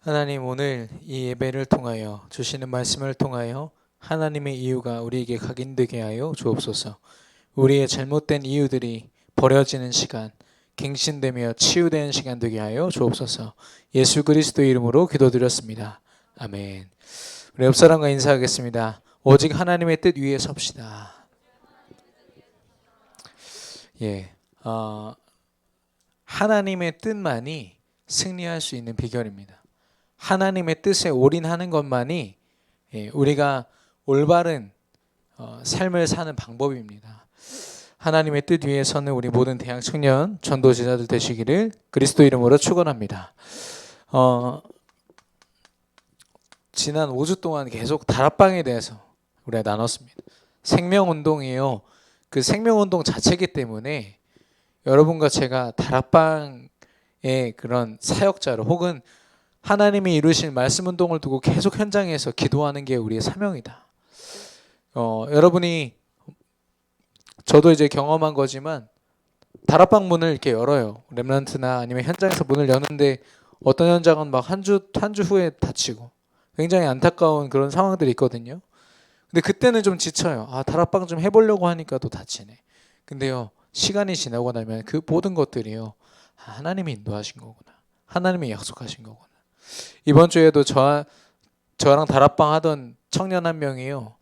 하나님, 오늘 이 예배를 통하여 주시는 말씀을 통하여 하나님의 이유가 우리에게 각인되게 하여 주옵소서. 우리의 잘못된 이유들이 버려지는 시간, 갱신되며 치유되는 시간 되게 하여 주옵소서. 예수 그리스도의 이름으로 기도드렸습니다. 아멘. 우리 옆 사람과 인사하겠습니다. 오직 하나님의 뜻 위에 섭시다. 하나님의 뜻만이 승리할 수 있는 비결입니다. 하나님의 뜻에 올인하는 것만이 우리가 올바른 삶을 사는 방법입니다. 하나님의 뜻 위에서는 우리 모든 대학 청년 전도제자들 되시기를 그리스도 이름으로 축원합니다. 지난 5주 동안 계속 다락방에 대해서 우리가 나눴습니다. 생명운동이에요. 그 생명운동 자체이기 때문에 여러분과 제가 다락방의 그런 사역자로 혹은 하나님이 이루신 말씀 운동을 두고 계속 현장에서 기도하는 게 우리의 사명이다. 여러분이 저도 이제 경험한 거지만 다락방 문을 이렇게 열어요. 렘넌트나 아니면 현장에서 문을 여는데 어떤 현장은 막 한 주 후에 닫히고 굉장히 안타까운 그런 상황들이 있거든요. 근데 그때는 좀 지쳐요. 다락방 좀 해보려고 하니까 또 닫히네. 근데요, 시간이 지나고 나면 그 모든 것들이요, 하나님이 인도하신 거구나. 하나님이 약속하신 거구나. 이번 주에도 저랑 다락방 하던 청년 한 명이요,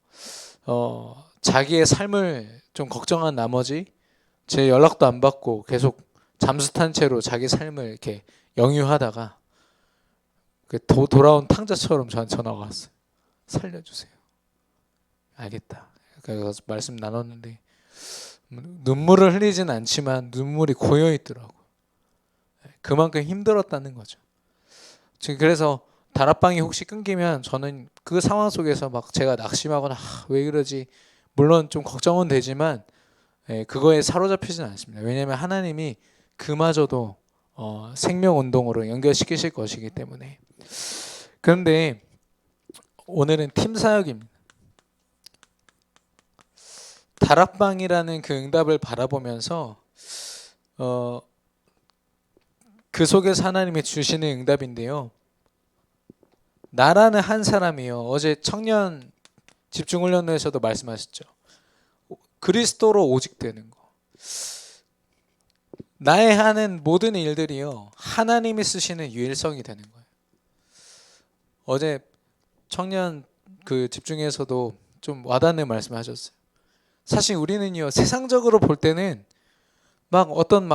자기의 삶을 좀 걱정한 나머지 제 연락도 안 받고 계속 잠수 탄 채로 자기 삶을 이렇게 영유하다가 돌아온 탕자처럼 저한테 전화가 왔어요. 살려주세요. 알겠다. 그래서 말씀 나눴는데 눈물을 흘리진 않지만 눈물이 고여 있더라고. 그만큼 힘들었다는 거죠. 그래서 다락방이 혹시 끊기면 저는 그 상황 속에서 막 제가 낙심하거나 왜 그러지, 물론 좀 걱정은 되지만 그거에 사로잡히진 않습니다. 왜냐하면 하나님이 그마저도 생명운동으로 연결시키실 것이기 때문에. 그런데 오늘은 팀 사역입니다. 다락방이라는 그 응답을 바라보면서 그 속에서 하나님이 주시는 응답인데요, 나라는 한 사람이요, 어제 청년 집중훈련에서도 말씀하셨죠. 그리스도로 오직 되는 거. 나의 하는 모든 일들이요, 하나님이 쓰시는 유일성이 되는 거예요. 어제 청년 그 집중에서도 좀 와닿는 말씀하셨어요. 사실 우리는요, 세상적으로 볼 때는 막 어떤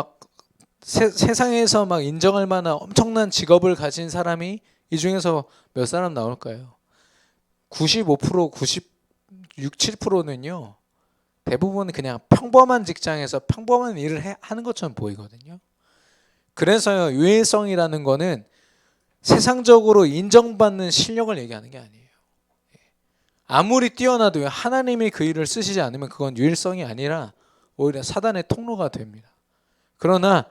세상에서 막 인정할 만한 엄청난 직업을 가진 사람이 이 중에서 몇 사람 나올까요? 95%, 96, 7%는요 대부분 그냥 평범한 직장에서 평범한 일을 하는 것처럼 보이거든요. 그래서요, 유일성이라는 거는 세상적으로 인정받는 실력을 얘기하는 게 아니에요. 아무리 뛰어나도요, 하나님이 그 일을 쓰시지 않으면 그건 유일성이 아니라 오히려 사단의 통로가 됩니다. 그러나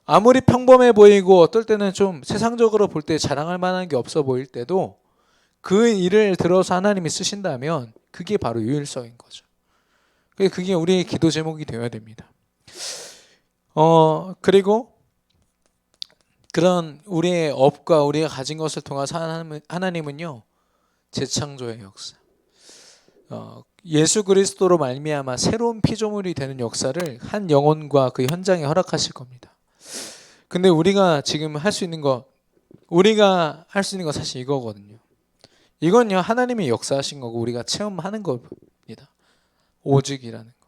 아무리 평범해 보이고 어떨 때는 좀 세상적으로 볼 때 자랑할 만한 게 없어 보일 때도 그 일을 들어서 하나님이 쓰신다면 그게 바로 유일성인 거죠. 그게 우리의 기도 제목이 되어야 됩니다. 그리고 그런 우리의 업과 우리가 가진 것을 통해서 하나님은요, 재창조의 역사, 예수 그리스도로 말미암아 새로운 피조물이 되는 역사를 한 영혼과 그 현장에 허락하실 겁니다. 근데 우리가 지금 할 수 있는 거 사실 이거거든요. 이건요, 하나님이 역사하신 거고 우리가 체험하는 겁니다. 오직이라는 거.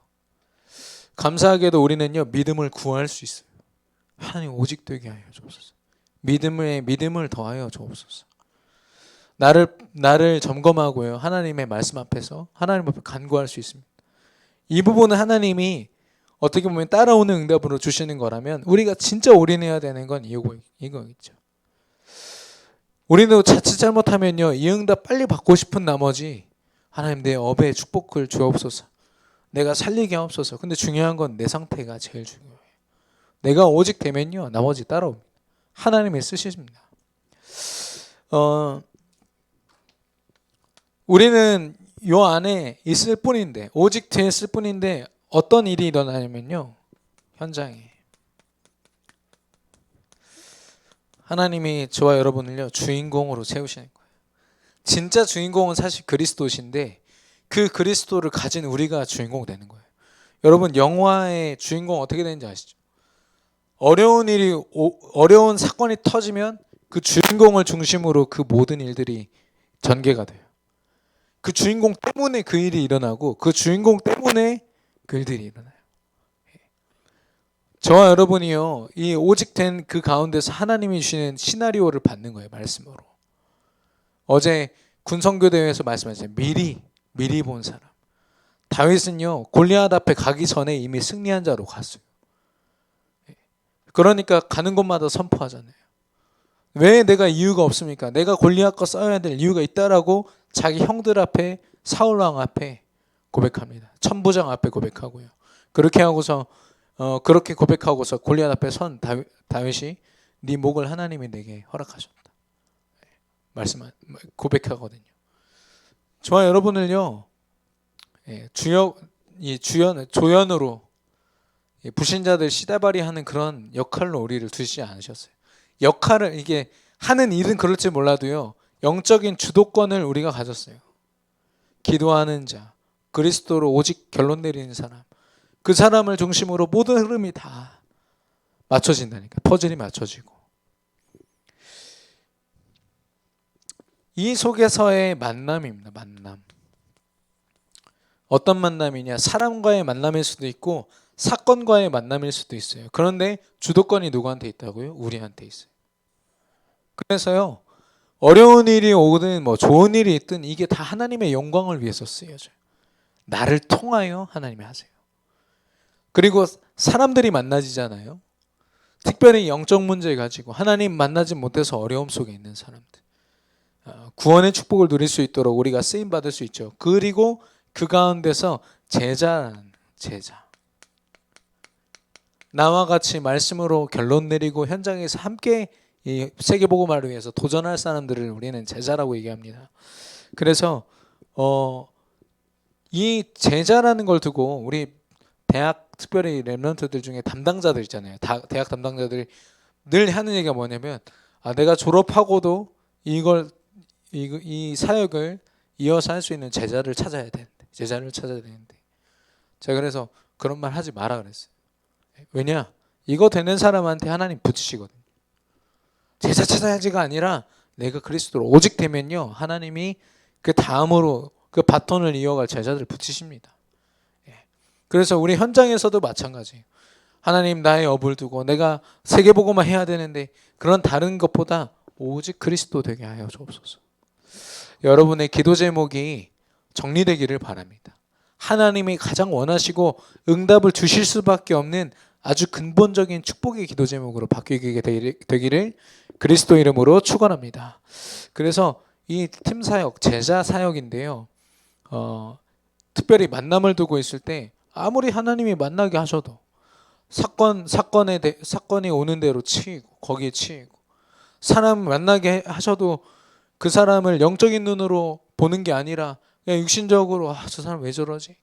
감사하게도 우리는요, 믿음을 구할 수 있어요. 하나님 오직 되게 하여 주옵소서. 믿음을 더하여 주옵소서. 나를 점검하고요, 하나님의 말씀 앞에서 하나님 앞에 간구할 수 있습니다. 이 부분은 하나님이 어떻게 보면 따라오는 응답으로 주시는 거라면 우리가 진짜 올인해야 되는 건 이거겠죠. 우리도 자칫 잘못하면요, 이 응답 빨리 받고 싶은 나머지 하나님 내 업에 축복을 주옵소서, 내가 살리게 하옵소서. 근데 중요한 건 내 상태가 제일 중요해요. 내가 오직 되면요, 나머지 따라옵니다. 하나님이 쓰십니다. 우리는 요 안에 있을 뿐인데, 오직 되어 있을 뿐인데 어떤 일이 일어나냐면요, 현장에 하나님이 저와 여러분을요 주인공으로 채우시는 거예요. 진짜 주인공은 사실 그리스도신데 그 그리스도를 가진 우리가 주인공 되는 거예요. 여러분 영화의 주인공 어떻게 되는지 아시죠? 어려운 사건이 터지면 그 주인공을 중심으로 그 모든 일들이 전개가 돼요. 그 주인공 때문에 그 일이 일어나고 그 주인공 때문에 그 일들이 일어나요. 저와 여러분이요 이 오직 된 그 가운데서 하나님이 주시는 시나리오를 받는 거예요. 말씀으로. 어제 군성교대회에서 말씀하셨어요. 미리 본 사람. 다윗은요 골리앗 앞에 가기 전에 이미 승리한 자로 갔어요. 그러니까 가는 곳마다 선포하잖아요. 왜 내가 이유가 없습니까? 내가 골리앗과 싸워야 될 이유가 있다라고 자기 형들 앞에 사울왕 앞에 고백합니다. 천부장 앞에 고백하고요. 그렇게 하고서 그렇게 고백하고서 골리앗 앞에 선 다윗이 네 목을 하나님이 내게 허락하셨다. 고백하거든요. 저와 여러분을요 조연으로 불신자들 시다바리하는 그런 역할로 우리를 두시지 않으셨어요. 역할을 이게 하는 일은 그럴지 몰라도요 영적인 주도권을 우리가 가졌어요. 기도하는 자, 그리스도로 오직 결론 내리는 사람, 그 사람을 중심으로 모든 흐름이 다 맞춰진다니까. 퍼즐이 맞춰지고 이 속에서의 만남입니다. 만남. 어떤 만남이냐? 사람과의 만남일 수도 있고 사건과의 만남일 수도 있어요. 그런데 주도권이 누구한테 있다고요? 우리한테 있어요. 그래서요 어려운 일이 오든 뭐 좋은 일이 있든 이게 다 하나님의 영광을 위해서 쓰여져요. 나를 통하여 하나님이 하세요. 그리고 사람들이 만나지잖아요. 특별히 영적 문제 가지고 하나님 만나지 못해서 어려움 속에 있는 사람들, 구원의 축복을 누릴 수 있도록 우리가 쓰임 받을 수 있죠. 그리고 그 가운데서 제자, 나와 같이 말씀으로 결론 내리고 현장에서 함께 이 세계복음화를 위해서 도전할 사람들을 우리는 제자라고 얘기합니다. 그래서 이 제자라는 걸 두고 우리 대학 특별히 랩런트들 중에 담당자들 있잖아요. 대학 담당자들이 늘 하는 얘기가 뭐냐면 내가 졸업하고도 이 사역을 이어서 할 수 있는 제자를 찾아야 되는데 제가 그래서 그런 말 하지 마라 그랬어요. 왜냐? 이거 되는 사람한테 하나님 붙이시거든요. 제자 찾아야지가 아니라 내가 그리스도로 오직 되면요 하나님이 그 다음으로 그 바톤을 이어갈 제자들을 붙이십니다. 그래서 우리 현장에서도 마찬가지예요. 하나님 나의 업을 두고 내가 세계복음화 해야 되는데 그런 다른 것보다 오직 그리스도 되게 하여 주옵소서. 여러분의 기도 제목이 정리되기를 바랍니다. 하나님이 가장 원하시고 응답을 주실 수밖에 없는 아주 근본적인 축복의 기도 제목으로 바뀌게 되기를 그리스도 이름으로 축원합니다. 그래서 이 팀 사역, 제자 사역인데요. 특별히 만남을 두고 있을 때 아무리 하나님이 만나게 하셔도 사건이 오는 대로 치이고 거기에 치이고 사람 만나게 하셔도 그 사람을 영적인 눈으로 보는 게 아니라 그냥 육신적으로 저 사람 왜 저러지?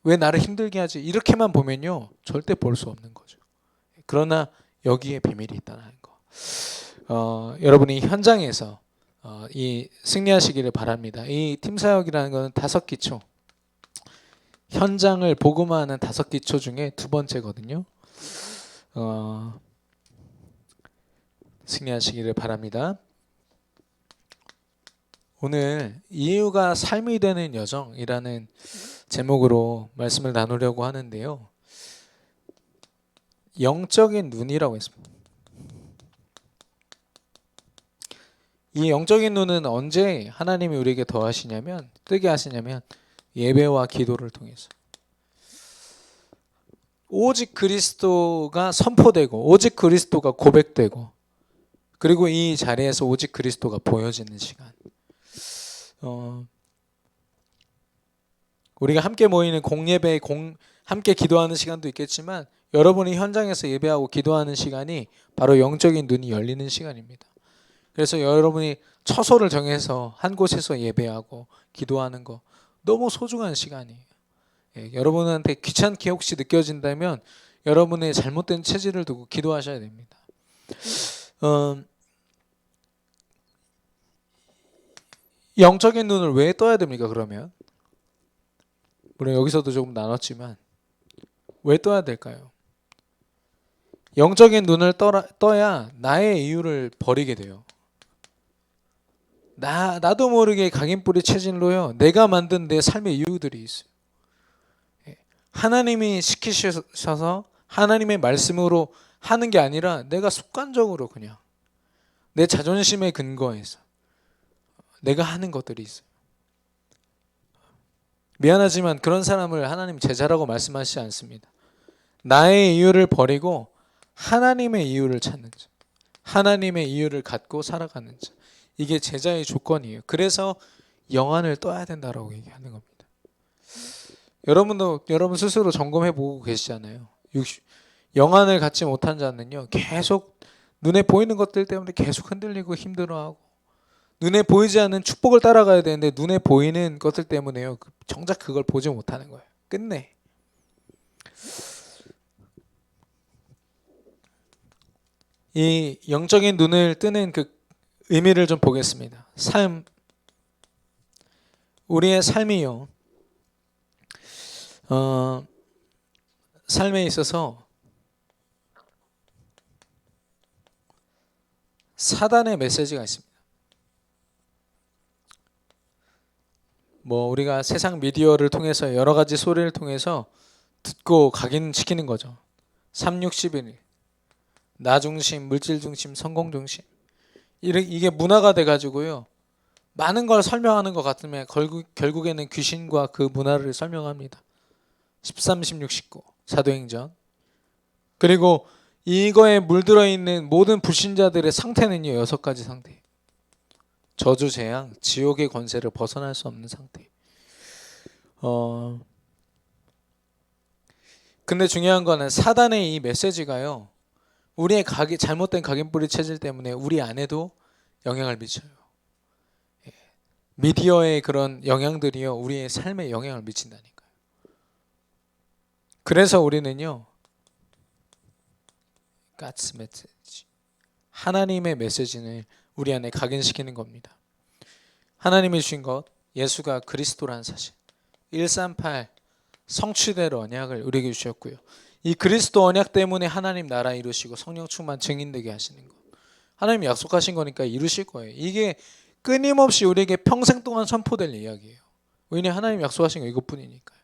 왜 나를 힘들게 하지? 이렇게만 보면요 절대 볼 수 없는 거죠. 그러나 여기에 비밀이 있다는 거. 여러분이 현장에서 이 승리하시기를 바랍니다. 이 팀 사역이라는 것은 5기초, 현장을 복음화하는 5기초 중에 두 번째거든요. 승리하시기를 바랍니다. 오늘 이유가 삶이 되는 여정이라는 제목으로 말씀을 나누려고 하는데요. 영적인 눈이라고 했습니다. 이 영적인 눈은 언제 하나님이 우리에게 뜨게 하시냐면 예배와 기도를 통해서 오직 그리스도가 선포되고 오직 그리스도가 고백되고 그리고 이 자리에서 오직 그리스도가 보여지는 시간. 우리가 함께 모이는 공예배, 함께 기도하는 시간도 있겠지만 여러분이 현장에서 예배하고 기도하는 시간이 바로 영적인 눈이 열리는 시간입니다. 그래서 여러분이 처소를 정해서 한 곳에서 예배하고 기도하는 거 너무 소중한 시간이에요. 여러분한테 귀찮게 혹시 느껴진다면 여러분의 잘못된 체질을 두고 기도하셔야 됩니다. 영적인 눈을 왜 떠야 됩니까? 그러면 물론 여기서도 조금 나눴지만 왜 떠야 될까요? 영적인 눈을 떠야 나의 이유를 버리게 돼요. 나도 모르게 각인뿌리 체질로요. 내가 만든 내 삶의 이유들이 있어요. 하나님이 시키셔서 하나님의 말씀으로 하는 게 아니라 내가 습관적으로 그냥 내 자존심에 근거해서 내가 하는 것들이 있어요. 미안하지만 그런 사람을 하나님 제자라고 말씀하시지 않습니다. 나의 이유를 버리고 하나님의 이유를 찾는 자, 하나님의 이유를 갖고 살아가는 자, 이게 제자의 조건이에요. 그래서 영안을 떠야 된다라고 얘기하는 겁니다. 여러분 스스로 점검해 보고 계시잖아요. 영안을 갖지 못한 자는요, 계속 눈에 보이는 것들 때문에 계속 흔들리고 힘들어하고, 눈에 보이지 않는 축복을 따라가야 되는데 눈에 보이는 것들 때문에요, 정작 그걸 보지 못하는 거예요. 끝내. 이 영적인 눈을 뜨는 그 의미를 좀 보겠습니다. 우리의 삶이요, 삶에 있어서 사단의 메시지가 있습니다. 우리가 세상 미디어를 통해서 여러 가지 소리를 통해서 듣고 각인시키는 거죠. 361, 나 중심, 물질 중심, 성공 중심. 이게 문화가 돼가지고요, 많은 걸 설명하는 것 같으면 결국에는 귀신과 그 문화를 설명합니다. 13, 16, 19 사도행전. 그리고 이거에 물들어 있는 모든 불신자들의 상태는요, 6가지 상태. 저주, 재앙, 지옥의 권세를 벗어날 수 없는 상태. 근데 중요한 거는 사단의 이 메시지가요, 우리의 잘못된 각인뿌리 체질 때문에 우리 안에도 영향을 미쳐요. 미디어의 그런 영향들이요, 우리의 삶에 영향을 미친다니까요. 그래서 우리는요, God's message, 하나님의 메시지를 우리 안에 각인시키는 겁니다. 하나님이 주신 것, 예수가 그리스도라는 사실, 138 성취될 언약을 우리에게 주셨고요. 이 그리스도 언약 때문에 하나님 나라 이루시고 성령 충만 증인되게 하시는 것, 하나님이 약속하신 거니까 이루실 거예요. 이게 끊임없이 우리에게 평생 동안 선포될 이야기예요. 왜냐하면 하나님이 약속하신 거 이것뿐이니까요.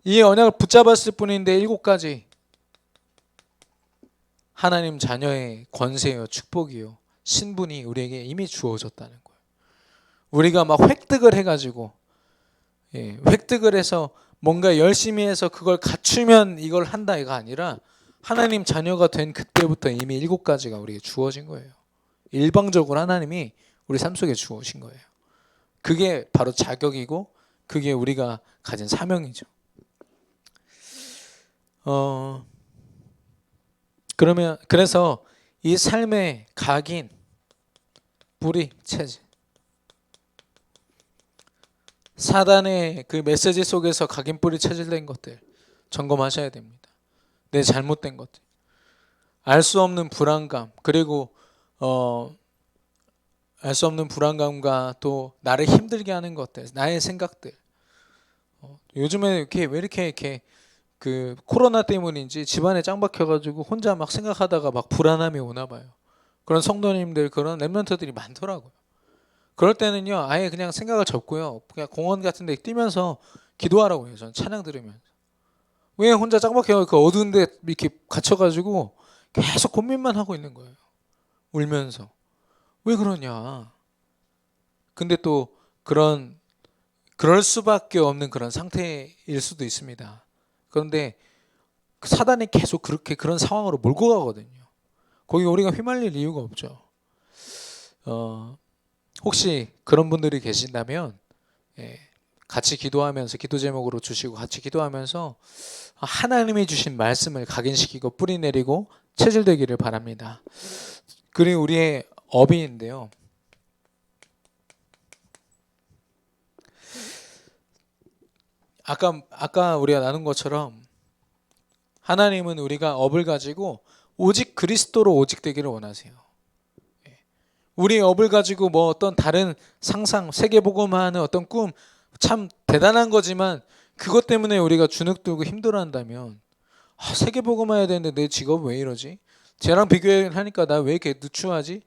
이 언약을 붙잡았을 뿐인데 7가지 하나님 자녀의 권세요, 축복이요, 신분이 우리에게 이미 주어졌다는 거예요. 우리가 막 획득을 해가지고, 획득을 해서 뭔가 열심히 해서 그걸 갖추면 이걸 한다 이가 아니라 하나님 자녀가 된 그때부터 이미 7가지가 우리에게 주어진 거예요. 일방적으로 하나님이 우리 삶 속에 주어진 거예요. 그게 바로 자격이고 그게 우리가 가진 사명이죠. 그래서 이 삶의 각인, 뿌리, 체질, 사단의 그 메시지 속에서 각인, 뿌리, 체질된 것들 점검하셔야 됩니다. 내 잘못된 것들, 알 수 없는 불안감, 그리고 알 수 없는 불안감과 또 나를 힘들게 하는 것들, 나의 생각들. 요즘에 왜 이렇게 그 코로나 때문인지 집안에 짱 박혀가지고 혼자 막 생각하다가 막 불안함이 오나 봐요. 그런 성도님들, 그런 랩런트들이 많더라고요. 그럴 때는요, 아예 그냥 생각을 접고요, 그냥 공원 같은 데 뛰면서 기도하라고 해요. 저는 찬양 들으면서. 왜 혼자 짱 박혀 그 어두운 데 이렇게 갇혀가지고 계속 고민만 하고 있는 거예요. 울면서. 왜 그러냐. 근데 또 그럴 수밖에 없는 그런 상태일 수도 있습니다. 그런데 사단이 계속 그런 상황으로 몰고 가거든요. 거기 우리가 휘말릴 이유가 없죠. 혹시 그런 분들이 계신다면, 같이 기도하면서 기도 제목으로 주시고 같이 기도하면서 하나님이 주신 말씀을 각인시키고 뿌리내리고 체질되기를 바랍니다. 그리고 우리의 어비인데요, 아까 우리가 나눈 것처럼 하나님은 우리가 업을 가지고 오직 그리스도로 오직 되기를 원하세요. 우리 업을 가지고 뭐 어떤 다른 상상, 세계복음화하는 어떤 꿈 참 대단한 거지만 그것 때문에 우리가 주눅 들고 힘들어한다면 세계복음화해야 되는데 내 직업 왜 이러지? 쟤랑 비교하니까 나 왜 이렇게 누추하지?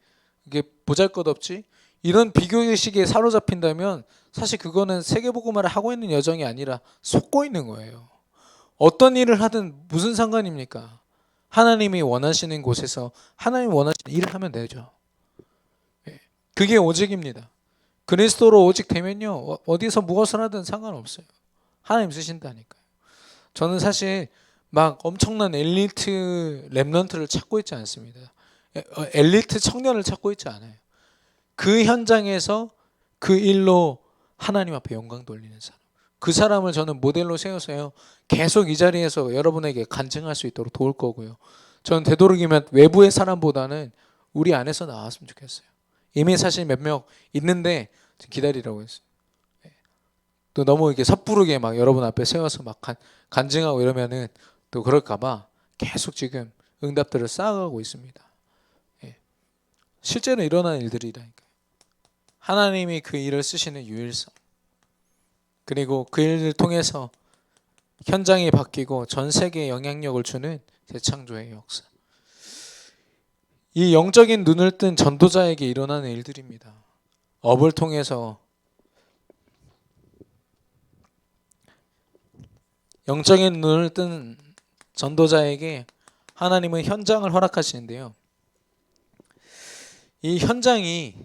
이게 보잘것없지? 이런 비교의식에 사로잡힌다면 사실 그거는 세계복음화를 하고 있는 여정이 아니라 속고 있는 거예요. 어떤 일을 하든 무슨 상관입니까? 하나님이 원하시는 곳에서 하나님이 원하시는 일을 하면 되죠. 그게 오직입니다. 그리스도로 오직 되면요, 어디서 무엇을 하든 상관없어요. 하나님 쓰신다니까요. 저는 사실 막 엄청난 엘리트 랩런트를 찾고 있지 않습니다. 엘리트 청년을 찾고 있지 않아요. 그 현장에서 그 일로 하나님 앞에 영광 돌리는 사람, 그 사람을 저는 모델로 세워서요 계속 이 자리에서 여러분에게 간증할 수 있도록 도울 거고요. 저는 되도록이면 외부의 사람보다는 우리 안에서 나왔으면 좋겠어요. 이미 사실 몇 명 있는데 기다리라고 했어요. 또 너무 이렇게 섣부르게 막 여러분 앞에 세워서 막 간증하고 이러면은 또 그럴까봐 계속 지금 응답들을 쌓아가고 있습니다. 실제로 일어나는 일들이라니까요. 하나님이 그 일을 쓰시는 유일성, 그리고 그 일을 통해서 현장이 바뀌고 전 세계에 영향력을 주는 재창조의 역사. 이 영적인 눈을 뜬 전도자에게 일어나는 일들입니다. 업을 통해서 영적인 눈을 뜬 전도자에게 하나님은 현장을 허락하시는데요. 이 현장이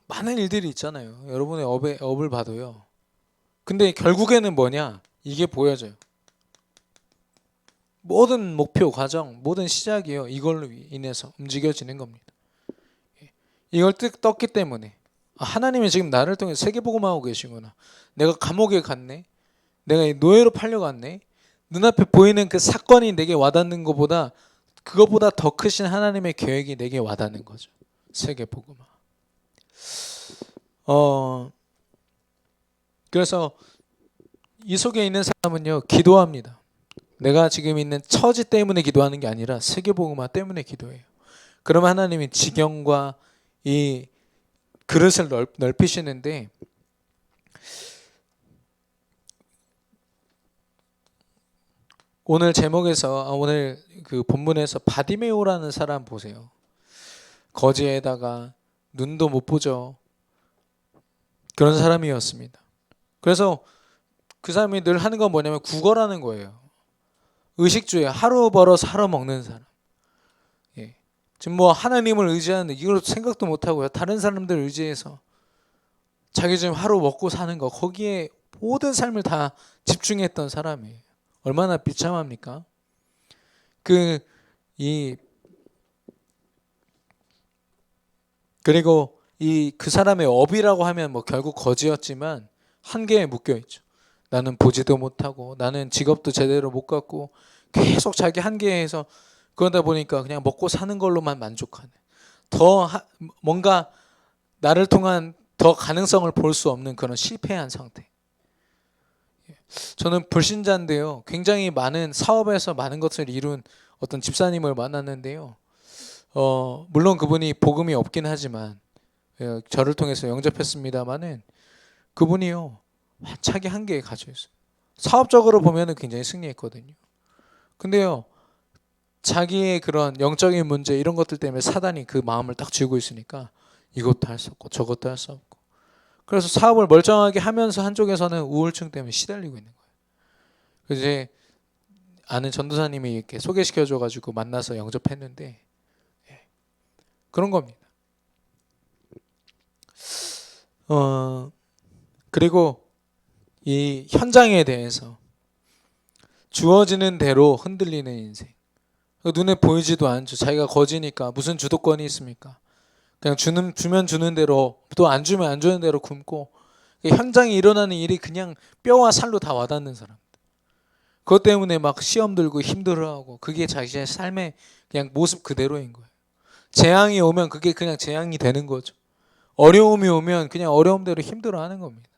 많은 일들이 있잖아요. 여러분의 업을 봐도요. 근데 결국에는 뭐냐? 이게 보여져요. 모든 목표, 과정, 모든 시작이요. 이걸로 인해서 움직여지는 겁니다. 이걸 떴기 때문에 하나님이 지금 나를 통해 세계복음하고 계시구나. 내가 감옥에 갔네. 내가 노예로 팔려갔네. 눈앞에 보이는 그 사건이 내게 와닿는 것보다 그것보다 더 크신 하나님의 계획이 내게 와닿는 거죠. 세계복음화. 그래서 이 속에 있는 사람은요 기도합니다. 내가 지금 있는 처지 때문에 기도하는 게 아니라 세계복음화 때문에 기도해요. 그러면 하나님이 지경과 이 그릇을 넓히시는데 오늘 제목에서 오늘 그 본문에서 바디메오라는 사람 보세요. 거지에다가 눈도 못 보죠. 그런 사람이었습니다. 그래서 그 사람이 늘 하는 건 뭐냐면 구걸하는 거예요. 의식주의, 하루 벌어서 하루 먹는 사람. 지금 뭐 하나님을 의지하는 이걸 생각도 못 하고요. 다른 사람들 의지해서 자기 좀 하루 먹고 사는 거 거기에 모든 삶을 다 집중했던 사람이에요. 얼마나 비참합니까? 그리고 그 사람의 업이라고 하면 뭐 결국 거지였지만 한계에 묶여 있죠. 나는 보지도 못하고 나는 직업도 제대로 못 갖고 계속 자기 한계에서 그러다 보니까 그냥 먹고 사는 걸로만 만족하는 뭔가 나를 통한 더 가능성을 볼 수 없는 그런 실패한 상태. 저는 불신자인데요. 굉장히 많은 사업에서 많은 것을 이룬 어떤 집사님을 만났는데요. 물론 그분이 복음이 없긴 하지만 저를 통해서 영접했습니다마는 그분이요 자기 한계에 갇혀 있어요. 사업적으로 보면은 굉장히 승리했거든요. 근데요 자기의 그런 영적인 문제 이런 것들 때문에 사단이 그 마음을 딱 쥐고 있으니까 이것도 할 수 없고 저것도 할 수 없고 그래서 사업을 멀쩡하게 하면서 한쪽에서는 우울증 때문에 시달리고 있는 거예요. 그래서 이제 아는 전도사님이 이렇게 소개시켜줘가지고 만나서 영접했는데 그런 겁니다. 그리고 이 현장에 대해서 주어지는 대로 흔들리는 인생. 눈에 보이지도 않죠. 자기가 거지니까 무슨 주도권이 있습니까? 그냥 주면 주는 대로 또 안 주면 안 주는 대로 굶고 현장에 일어나는 일이 그냥 뼈와 살로 다 와닿는 사람. 그것 때문에 막 시험 들고 힘들어하고 그게 자기의 삶의 그냥 모습 그대로인 거예요. 재앙이 오면 그게 그냥 재앙이 되는 거죠. 어려움이 오면 그냥 어려움대로 힘들어하는 겁니다.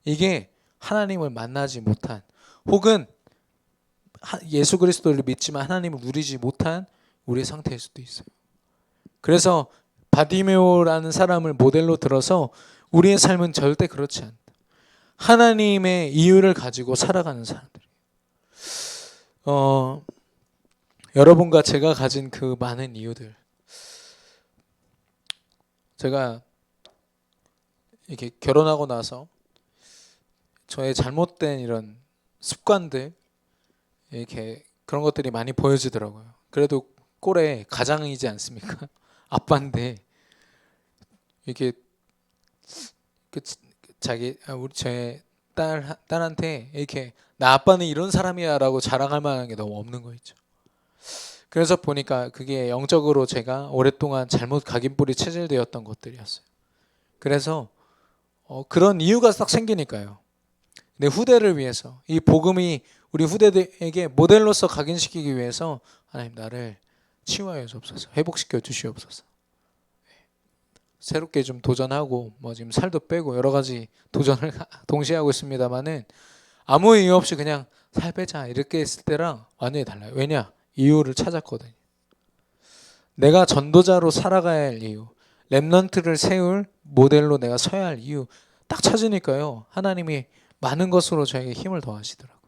이게 하나님을 만나지 못한 혹은 예수 그리스도를 믿지만 하나님을 누리지 못한 우리의 상태일 수도 있어요. 그래서 바디메오라는 사람을 모델로 들어서 우리의 삶은 절대 그렇지 않다. 하나님의 이유를 가지고 살아가는 사람들. 여러분과 제가 가진 그 많은 이유들. 제가 이렇게 결혼하고 나서 저의 잘못된 이런 습관들, 이렇게 그런 것들이 많이 보여지더라고요. 그래도 꼴에 가장이지 않습니까? 아빠인데 이렇게 우리 제 딸한테 이렇게 나 아빠는 이런 사람이야라고 자랑할 만한 게 너무 없는 거 있죠. 그래서 보니까 그게 영적으로 제가 오랫동안 잘못 각인뿌리 체질되었던 것들이었어요. 그래서 그런 이유가 딱 생기니까요. 내 후대를 위해서, 이 복음이 우리 후대에게 모델로서 각인시키기 위해서 하나님 나를 치유하여 주옵소서, 회복시켜 주시옵소서. 새롭게 좀 도전하고 지금 살도 빼고 여러 가지 도전을 동시에 하고 있습니다만은 아무 이유 없이 그냥 살 빼자 이렇게 했을 때랑 완전히 달라요. 왜냐? 이유를 찾았거든요. 내가 전도자로 살아가야 할 이유, 렘넌트를 세울 모델로 내가 서야 할 이유 딱 찾으니까요. 하나님이 많은 것으로 저에게 힘을 더하시더라고요.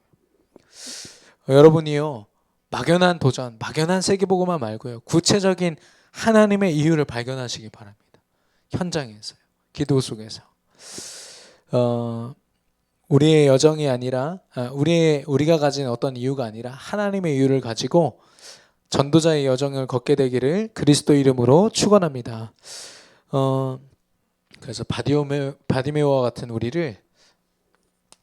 여러분이요, 막연한 도전, 막연한 세계보고만 말고요, 구체적인 하나님의 이유를 발견하시기 바랍니다. 현장에서요, 기도 속에서. 우리의 여정이 아니라 우리가 가진 어떤 이유가 아니라 하나님의 이유를 가지고 전도자의 여정을 걷게 되기를 그리스도 이름으로 축원합니다. 그래서 바디메오와 같은 우리를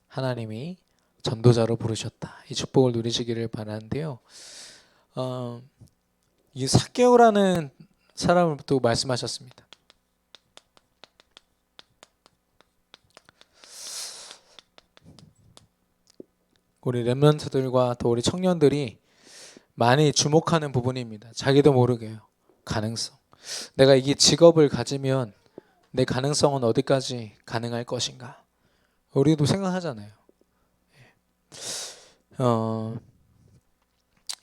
하나님이 전도자로 부르셨다. 이 축복을 누리시기를 바라는데요. 이 삭개오라는 사람을 또 말씀하셨습니다. 우리 렘넌트들과 또 우리 청년들이 많이 주목하는 부분입니다. 자기도 모르게요. 가능성. 내가 이 직업을 가지면 내 가능성은 어디까지 가능할 것인가? 우리도 생각하잖아요.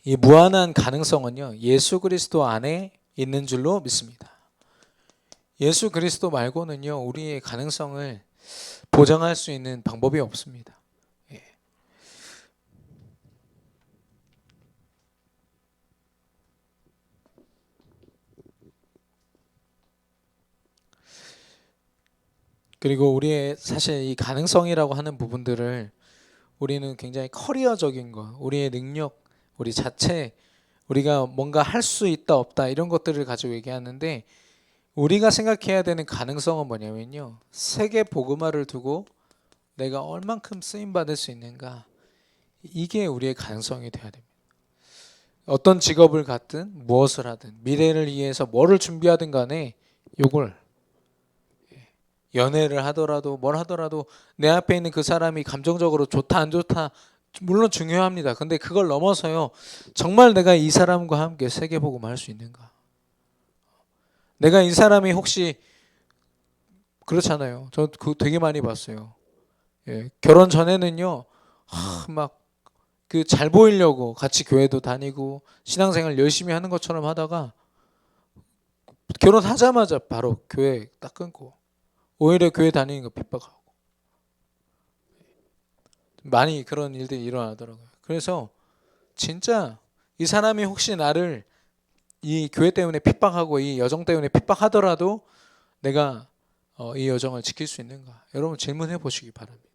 이 무한한 가능성은요, 예수 그리스도 안에 있는 줄로 믿습니다. 예수 그리스도 말고는요, 우리의 가능성을 보장할 수 있는 방법이 없습니다. 그리고 우리의 사실 이 가능성이라고 하는 부분들을 우리는 굉장히 커리어적인 것, 우리의 능력, 우리 자체, 우리가 뭔가 할 수 있다 없다 이런 것들을 가지고 얘기하는데, 우리가 생각해야 되는 가능성은 뭐냐면요, 세계 복음화를 두고 내가 얼만큼 쓰임 받을 수 있는가, 이게 우리의 가능성이 돼야 됩니다. 어떤 직업을 갖든 무엇을 하든 미래를 위해서 뭐를 준비하든 간에 요걸, 연애를 하더라도 뭘 하더라도 내 앞에 있는 그 사람이 감정적으로 좋다 안 좋다 물론 중요합니다. 근데 그걸 넘어서요, 정말 내가 이 사람과 함께 세계복음을 할 수 있는가, 내가 이 사람이 혹시 그렇잖아요. 저 그거 되게 많이 봤어요. 결혼 전에는요, 막 그 잘 보이려고 같이 교회도 다니고 신앙생활 열심히 하는 것처럼 하다가 결혼하자마자 바로 교회 딱 끊고 오히려 교회 다니는 거 핍박하고 많이 그런 일들이 일어나더라고요. 그래서 진짜 이 사람이 혹시 나를 이 교회 때문에 핍박하고 이 여정 때문에 핍박하더라도 내가 이 여정을 지킬 수 있는가? 여러분 질문해 보시기 바랍니다.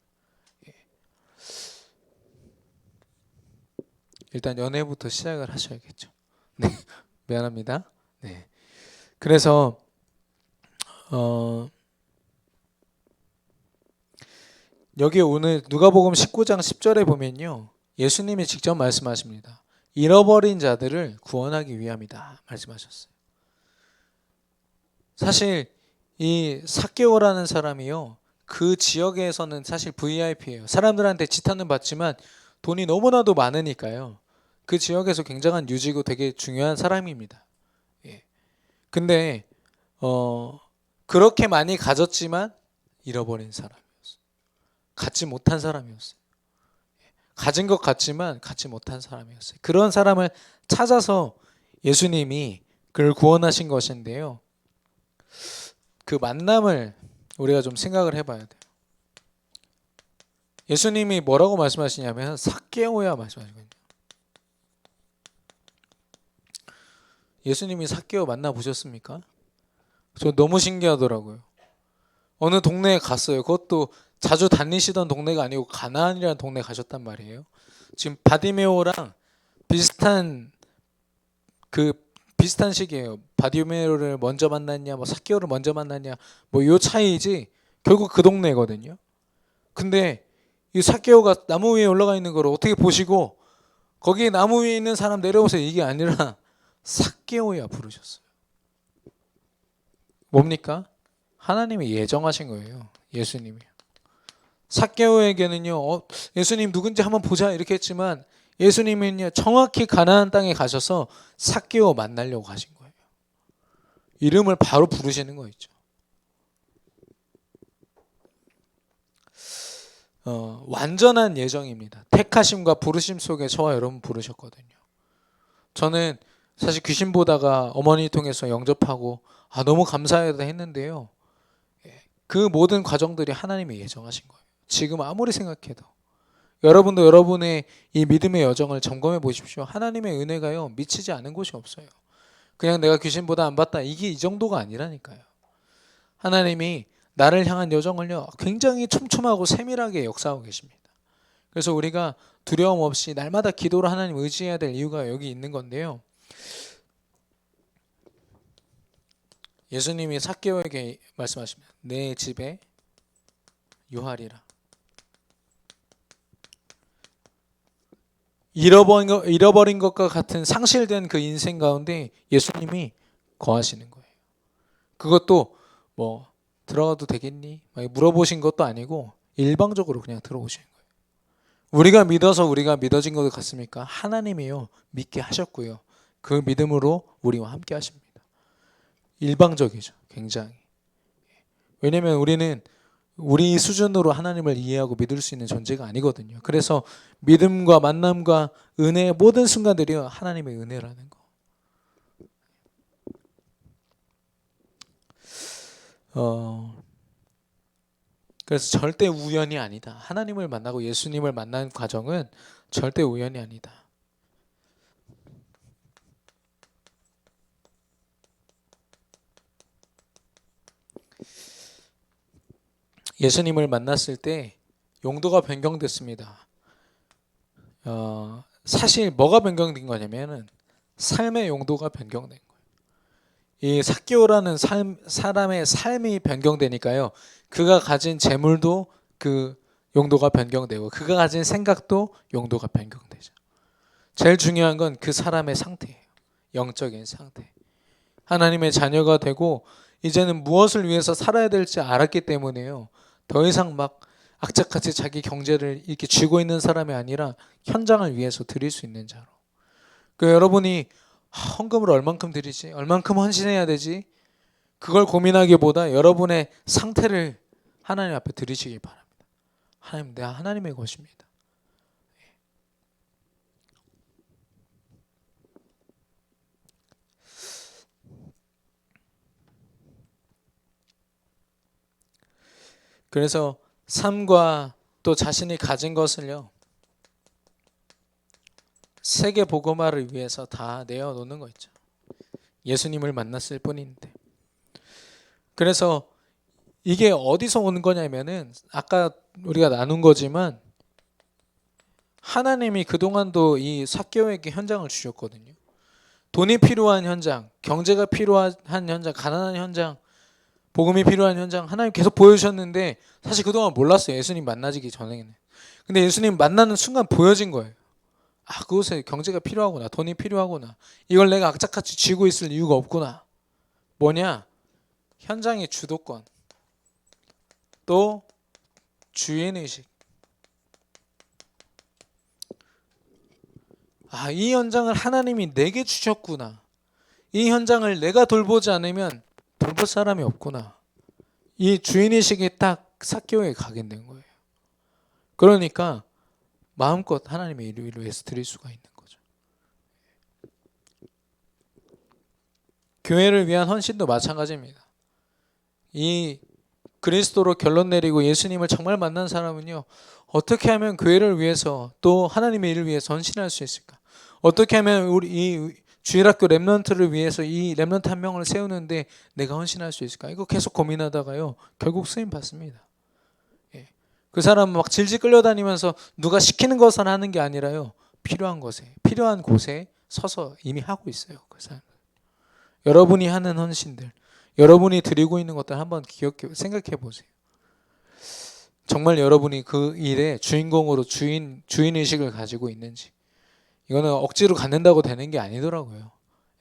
일단 연애부터 시작을 하셔야겠죠. 네, 미안합니다. 네, 그래서 여기 오늘 누가복음 19장 10절에 보면요, 예수님이 직접 말씀하십니다. 잃어버린 자들을 구원하기 위함이다 말씀하셨어요. 사실 이 삭개오라는 사람이요, 그 지역에서는 사실 VIP예요. 사람들한테 지탄은 받지만 돈이 너무나도 많으니까요, 그 지역에서 굉장한 유지고 되게 중요한 사람입니다. 근데 그렇게 많이 가졌지만 잃어버린 사람이었어요. 갖지 못한 사람이었어요. 가진 것 같지만 갖지 못한 사람이었어요. 그런 사람을 찾아서 예수님이 그를 구원하신 것인데요. 그 만남을 우리가 좀 생각을 해봐야 돼요. 예수님이 뭐라고 말씀하시냐면 삭개오야 말씀하시거든요. 예수님이 삭개오 만나보셨습니까? 저 너무 신기하더라고요. 어느 동네에 갔어요. 그것도 자주 다니시던 동네가 아니고 가나안이라는 동네에 가셨단 말이에요. 지금 바디메오랑 비슷한 그 비슷한 시기예요. 바디메오를 먼저 만났냐, 뭐 삭개오를 먼저 만났냐, 뭐 요 차이지 결국 그 동네거든요. 근데 이 삭개오가 나무 위에 올라가 있는 걸 어떻게 보시고 거기 나무 위에 있는 사람 내려오세요 이게 아니라 삭개오야 부르셨어요. 뭡니까? 하나님이 예정하신 거예요. 예수님이. 삭개오에게는요, 예수님 누군지 한번 보자 이렇게 했지만 예수님은요 정확히 가나안 땅에 가셔서 삭개오 만나려고 하신 거예요. 이름을 바로 부르시는 거 있죠. 완전한 예정입니다. 택하심과 부르심 속에 저와 여러분 부르셨거든요. 저는 사실 귀신 보다가 어머니 통해서 영접하고 너무 감사하다 했는데요. 그 모든 과정들이 하나님이 예정하신 거예요. 지금 아무리 생각해도 여러분도 여러분의 이 믿음의 여정을 점검해 보십시오. 하나님의 은혜가요 미치지 않은 곳이 없어요. 그냥 내가 귀신보다 안 봤다 이게 이 정도가 아니라니까요. 하나님이 나를 향한 여정을요 굉장히 촘촘하고 세밀하게 역사하고 계십니다. 그래서 우리가 두려움 없이 날마다 기도로 하나님 의지해야 될 이유가 여기 있는 건데요. 예수님이 삭개오에게 말씀하십니다. 내 집에 유하리라. 잃어버린 것과 같은 상실된 그 인생 가운데 예수님이 거하시는 거예요. 그것도 뭐 들어가도 되겠니? 물어보신 것도 아니고 일방적으로 그냥 들어오시는 거예요. 우리가 믿어서 우리가 믿어진 것 같습니까? 하나님이요 믿게 하셨고요. 그 믿음으로 우리와 함께 하십니다. 일방적이죠. 굉장히. 왜냐하면 우리는 우리 수준으로 하나님을 이해하고 믿을 수 있는 존재가 아니거든요. 그래서 믿음과 만남과 은혜의 모든 순간들이 하나님의 은혜라는 거. 그래서 절대 우연이 아니다. 하나님을 만나고 예수님을 만난 과정은 절대 우연이 아니다. 예수님을 만났을 때 용도가 변경됐습니다. 사실 뭐가 변경된 거냐면은 삶의 용도가 변경된 거예요. 이 삭개오라는 사람의 삶이 변경되니까요. 그가 가진 재물도 그 용도가 변경되고 그가 가진 생각도 용도가 변경되죠. 제일 중요한 건 그 사람의 상태예요. 영적인 상태. 하나님의 자녀가 되고 이제는 무엇을 위해서 살아야 될지 알았기 때문에요. 더 이상 막 악착같이 자기 경제를 이렇게 쥐고 있는 사람이 아니라 현장을 위해서 드릴 수 있는 자로. 그 여러분이 헌금을 얼만큼 드리지? 얼만큼 헌신해야 되지? 그걸 고민하기보다 여러분의 상태를 하나님 앞에 드리시기 바랍니다. 하나님, 내가 하나님의 것입니다. 그래서 삶과 또 자신이 가진 것을요 세계 복음화를 위해서 다 내어놓는 거 있죠. 예수님을 만났을 뿐인데. 그래서 이게 어디서 오는 거냐면은 아까 우리가 나눈 거지만 하나님이 그동안도 이 삭개오에게 현장을 주셨거든요. 돈이 필요한 현장, 경제가 필요한 현장, 가난한 현장, 복음이 필요한 현장 하나님 계속 보여주셨는데 사실 그동안 몰랐어요. 예수님 만나기 전에는. 근데 예수님 만나는 순간 보여진 거예요. 그곳에 경제가 필요하구나. 돈이 필요하구나. 이걸 내가 악착같이 쥐고 있을 이유가 없구나. 뭐냐? 현장의 주도권. 또 주인의식. 이 현장을 하나님이 내게 주셨구나. 이 현장을 내가 돌보지 않으면 돌볼 사람이 없구나. 이 주인의식이 딱 삭개오에 각인된 거예요. 그러니까 마음껏 하나님의 이름을 위해서 드릴 수가 있는 거죠. 교회를 위한 헌신도 마찬가지입니다. 이 그리스도로 결론 내리고 예수님을 정말 만난 사람은요, 어떻게 하면 교회를 위해서 또 하나님의 일을 위해서 헌신할 수 있을까? 어떻게 하면 우리 이 주일학교 렘넌트를 위해서 이 렘넌트 한 명을 세우는데 내가 헌신할 수 있을까? 이거 계속 고민하다가요, 결국 쓰임 받습니다. 예. 그 사람은 막 질질 끌려다니면서 누가 시키는 것을 하는 게 아니라요, 필요한 곳에 서서 이미 하고 있어요. 그 사람. 여러분이 하는 헌신들, 여러분이 드리고 있는 것들 한번 생각해 보세요. 정말 여러분이 그 일의 주인공으로 주인 의식을 가지고 있는지. 이거는 억지로 갖는다고 되는 게 아니더라고요.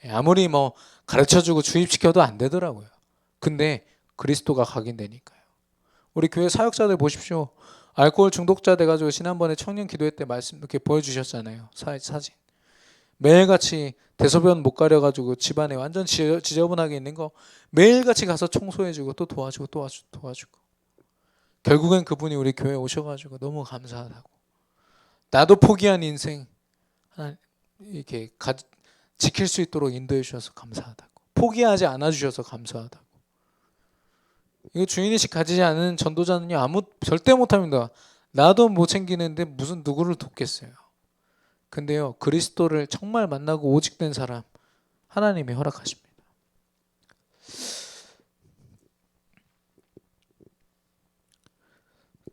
아무리 뭐 가르쳐주고 주입시켜도 안 되더라고요. 근데 그리스도가 각인되니까요. 우리 교회 사역자들 보십시오. 알코올 중독자 돼가지고 지난번에 청년 기도회 때 말씀 이렇게 보여주셨잖아요. 사진. 매일같이 대소변 못 가려가지고 집안에 완전 지저분하게 있는 거 매일같이 가서 청소해주고 또 도와주고 결국엔 그분이 우리 교회에 오셔가지고 너무 감사하다고, 나도 포기한 인생 이렇게 지킬 수 있도록 인도해 주셔서 감사하다고, 포기하지 않아 주셔서 감사하다고. 이거 주인의식 가지지 않은 전도자는요, 절대 못합니다. 나도 못 챙기는데 무슨 누구를 돕겠어요. 근데요, 그리스도를 정말 만나고 오직된 사람 하나님이 허락하십니다.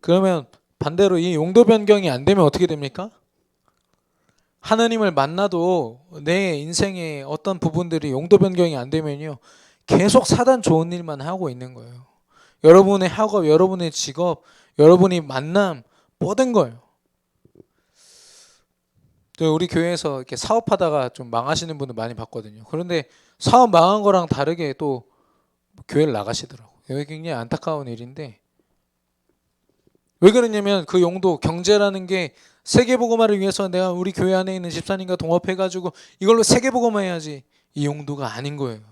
그러면 반대로 이 용도 변경이 안 되면 어떻게 됩니까? 하나님을 만나도 내 인생의 어떤 부분들이 용도 변경이 안 되면요, 계속 사단 좋은 일만 하고 있는 거예요. 여러분의 학업, 여러분의 직업, 여러분이 만남, 모든 거예요. 우리 교회에서 이렇게 사업하다가 좀 망하시는 분들 많이 봤거든요. 그런데 사업 망한 거랑 다르게 또 교회를 나가시더라고요. 이게 굉장히 안타까운 일인데, 왜 그러냐면 그 용도, 경제라는 게 세계복음화를 위해서 내가 우리 교회 안에 있는 집사님과 동업해가지고 이걸로 세계복음화 해야지, 이 용도가 아닌 거예요.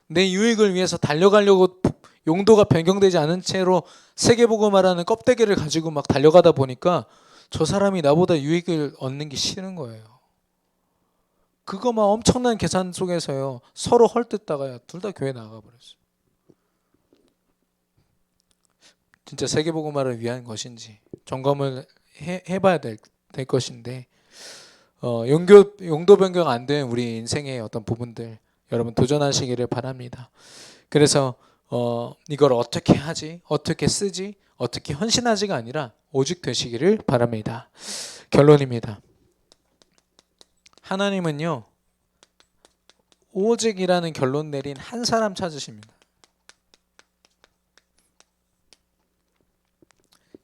내 유익을 위해서 달려가려고 용도가 변경되지 않은 채로 세계복음화라는 껍데기를 가지고 막 달려가다 보니까 저 사람이 나보다 유익을 얻는 게 싫은 거예요. 그거 막 엄청난 계산 속에서요, 서로 헐뜯다가 둘 다 교회 나가버렸어요. 진짜 세계복음화를 위한 것인지 점검을 해봐야 될 것인데, 용도 변경 안 된 우리 인생의 어떤 부분들 여러분 도전하시기를 바랍니다. 그래서 이걸 어떻게 하지, 어떻게 쓰지, 어떻게 헌신하지가 아니라 오직 되시기를 바랍니다. 결론입니다. 하나님은요, 오직이라는 결론 내린 한 사람 찾으십니다.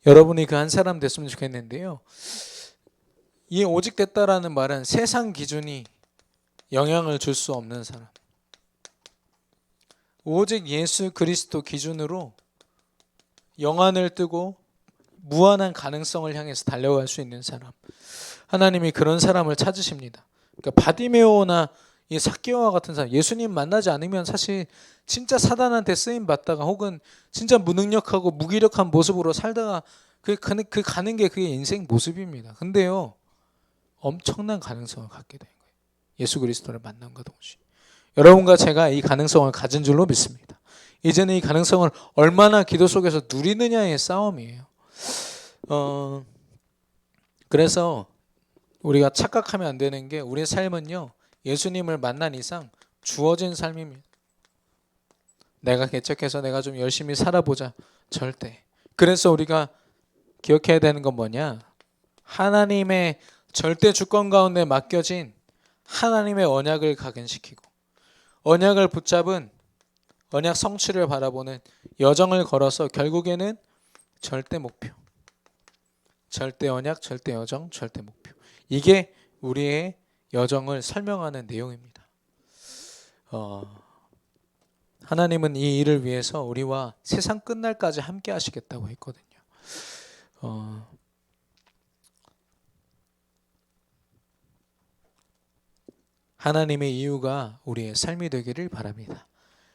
여러분이 그 한 사람 됐으면 좋겠는데요, 이 오직 됐다라는 말은 세상 기준이 영향을 줄 수 없는 사람, 오직 예수 그리스도 기준으로 영안을 뜨고 무한한 가능성을 향해서 달려갈 수 있는 사람, 하나님이 그런 사람을 찾으십니다. 그러니까 바디메오나 이 삭개오와 같은 사람, 예수님 만나지 않으면 사실 진짜 사단한테 쓰임 받다가 혹은 진짜 무능력하고 무기력한 모습으로 살다가 그 가는 게 그게 인생 모습입니다. 근데요, 엄청난 가능성을 갖게 된 거예요. 예수 그리스도를 만남과 동시에 여러분과 제가 이 가능성을 가진 줄로 믿습니다. 이제는 이 가능성을 얼마나 기도 속에서 누리느냐의 싸움이에요. 그래서 우리가 착각하면 안 되는 게, 우리의 삶은요, 예수님을 만난 이상 주어진 삶입니다. 내가 개척해서 내가 좀 열심히 살아보자, 절대. 그래서 우리가 기억해야 되는 건 뭐냐, 하나님의 절대 주권 가운데 맡겨진 하나님의 언약을 각인시키고 언약을 붙잡은 언약 성취를 바라보는 여정을 걸어서 결국에는 절대 목표, 절대 언약, 절대 여정, 절대 목표, 이게 우리의 여정을 설명하는 내용입니다. 하나님은 이 일을 위해서 우리와 세상 끝날까지 함께 하시겠다고 했거든요. 하나님의 이유가 우리의 삶이 되기를 바랍니다.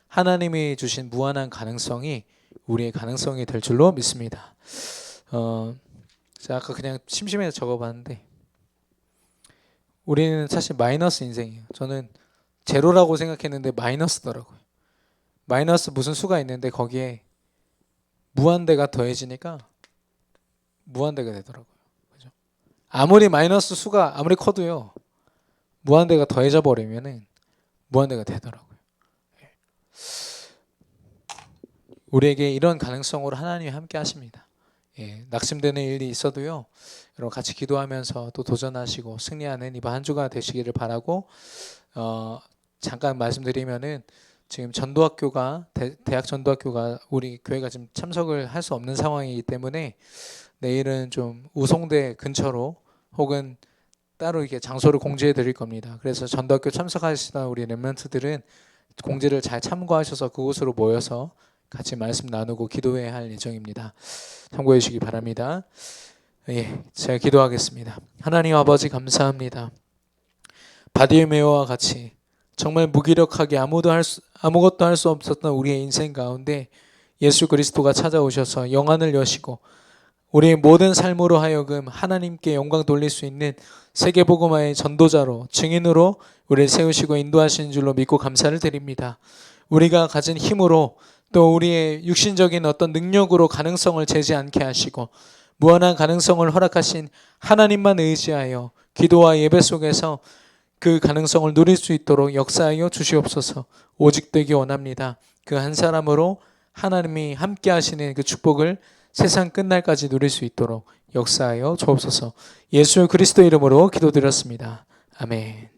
하나님이 주신 무한한 가능성이 우리의 가능성이 될 줄로 믿습니다. 제가 아까 그냥 심심해서 적어봤는데, 우리는 사실 마이너스 인생이에요. 저는 제로라고 생각했는데 마이너스더라고요. 마이너스 무슨 수가 있는데 거기에 무한대가 더해지니까 무한대가 되더라고요. 그죠? 아무리 마이너스 수가 아무리 커도요, 무한대가 더해져 버리면은 무한대가 되더라고요. 우리에게 이런 가능성으로 하나님이 함께 하십니다. 낙심되는 일이 있어도요, 여러분 같이 기도하면서 또 도전하시고 승리하는 이번 한 주가 되시기를 바라고, 잠깐 말씀드리면은 지금 전도학교가 대학 전도학교가 우리 교회가 지금 참석을 할 수 없는 상황이기 때문에 내일은 좀 우송대 근처로 혹은 따로 이렇게 장소를 공지해 드릴 겁니다. 그래서 전도학교 참석하시던 우리 렘넌트들은 공지를 잘 참고하셔서 그곳으로 모여서 같이 말씀 나누고 기도해야 할 예정입니다. 참고해 주시기 바랍니다. 제가 기도하겠습니다. 하나님 아버지 감사합니다. 바디메오와 같이 정말 무기력하게 아무것도 할 수 없었던 우리의 인생 가운데 예수 그리스도가 찾아오셔서 영안을 여시고 우리의 모든 삶으로 하여금 하나님께 영광 돌릴 수 있는 세계복음화의 전도자로 증인으로 우리를 세우시고 인도하시는 줄로 믿고 감사를 드립니다. 우리가 가진 힘으로 또 우리의 육신적인 어떤 능력으로 가능성을 재지 않게 하시고 무한한 가능성을 허락하신 하나님만 의지하여 기도와 예배 속에서 그 가능성을 누릴 수 있도록 역사하여 주시옵소서. 오직 되기 원합니다. 그 한 사람으로 하나님이 함께 하시는 그 축복을 세상 끝날까지 누릴 수 있도록 역사하여 주옵소서. 예수 그리스도 이름으로 기도드렸습니다. 아멘.